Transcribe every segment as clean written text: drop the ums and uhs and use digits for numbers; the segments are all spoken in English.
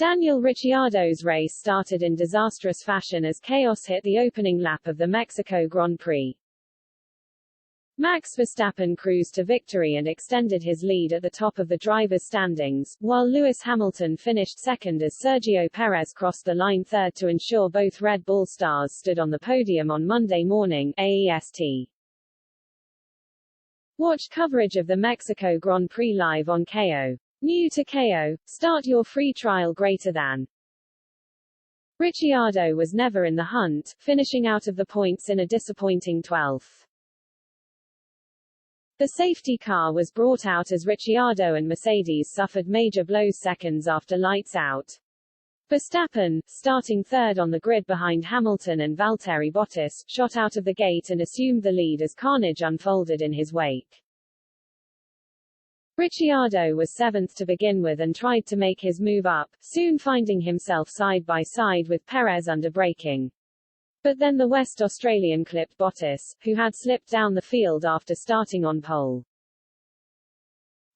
Daniel Ricciardo's race started in disastrous fashion as chaos hit the opening lap of the Mexico Grand Prix. Max Verstappen cruised to victory and extended his lead at the top of the drivers' standings, while Lewis Hamilton finished second as Sergio Perez crossed the line third to ensure both Red Bull stars stood on the podium on Monday morning, AEST. Watch coverage of the Mexico Grand Prix live on KO. New to KO, start your free trial greater than. Ricciardo was never in the hunt, finishing out of the points in a disappointing 12th. The safety car was brought out as Ricciardo and Mercedes suffered major blows seconds after lights out. Verstappen, starting third on the grid behind Hamilton and Valtteri Bottas, shot out of the gate and assumed the lead as carnage unfolded in his wake. Ricciardo was seventh to begin with and tried to make his move up, soon finding himself side by side with Perez under braking. But then the West Australian clipped Bottas, who had slipped down the field after starting on pole.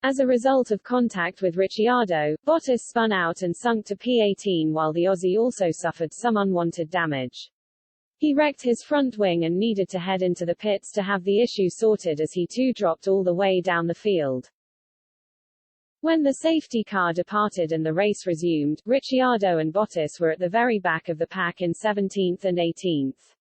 As a result of contact with Ricciardo, Bottas spun out and sunk to P18 while the Aussie also suffered some unwanted damage. He wrecked his front wing and needed to head into the pits to have the issue sorted as he too dropped all the way down the field. When the safety car departed and the race resumed, Ricciardo and Bottas were at the very back of the pack in 17th and 18th.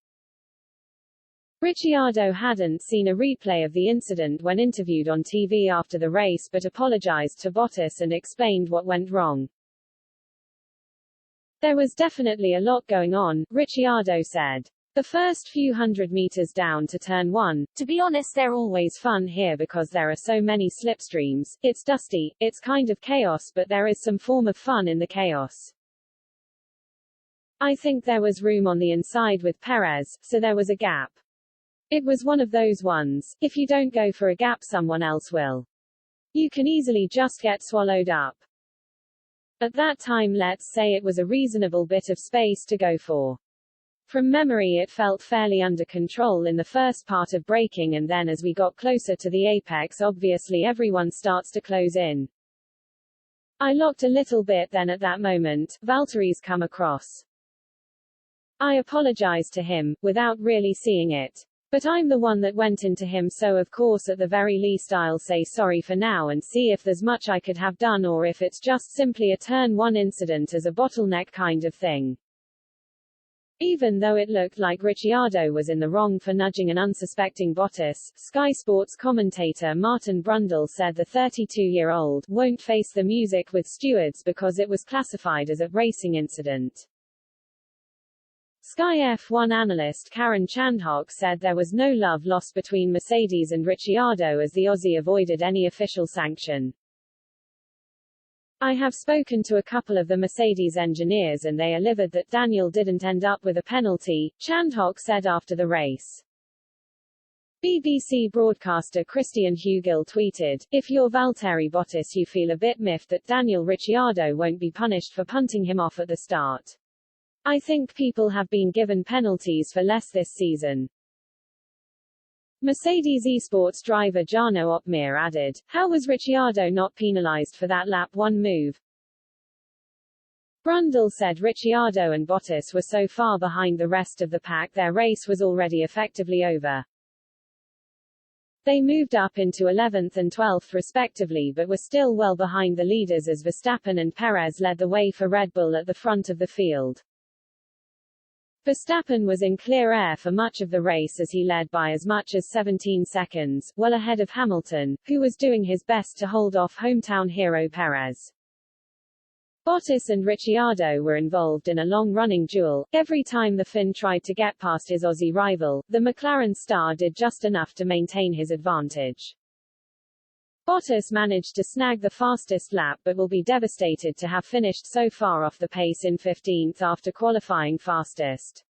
Ricciardo hadn't seen a replay of the incident when interviewed on TV after the race but apologized to Bottas and explained what went wrong. There was definitely a lot going on, Ricciardo said. The first few hundred meters down to turn 1, to be honest they're always fun here because there are so many slipstreams, it's dusty, it's kind of chaos but there is some form of fun in the chaos. I think there was room on the inside with Perez, so there was a gap. It was one of those ones, if you don't go for a gap someone else will. You can easily just get swallowed up. At that time let's say it was a reasonable bit of space to go for. From memory it felt fairly under control in the first part of braking and then as we got closer to the apex obviously everyone starts to close in. I locked a little bit then at that moment, Valtteri's come across. I apologized to him, without really seeing it. But I'm the one that went into him so of course at the very least I'll say sorry for now and see if there's much I could have done or if it's just simply a turn 1 incident as a bottleneck kind of thing. Even though it looked like Ricciardo was in the wrong for nudging an unsuspecting Bottas, Sky Sports commentator Martin Brundle said the 32-year-old won't face the music with stewards because it was classified as a racing incident. Sky F1 analyst Karen Chandhok said there was no love lost between Mercedes and Ricciardo as the Aussie avoided any official sanction. I have spoken to a couple of the Mercedes engineers and they are livid that Daniel didn't end up with a penalty, Chandhok said after the race. BBC broadcaster Christian Hugill tweeted, if you're Valtteri Bottas you feel a bit miffed that Daniel Ricciardo won't be punished for punting him off at the start. I think people have been given penalties for less this season. Mercedes eSports driver Jarno Opmeer added, how was Ricciardo not penalized for that lap 1 move? Brundle said Ricciardo and Bottas were so far behind the rest of the pack their race was already effectively over. They moved up into 11th and 12th respectively but were still well behind the leaders as Verstappen and Perez led the way for Red Bull at the front of the field. Verstappen was in clear air for much of the race as he led by as much as 17 seconds, well ahead of Hamilton, who was doing his best to hold off hometown hero Perez. Bottas and Ricciardo were involved in a long-running duel. Every time the Finn tried to get past his Aussie rival, the McLaren star did just enough to maintain his advantage. Bottas managed to snag the fastest lap but will be devastated to have finished so far off the pace in 15th after qualifying fastest.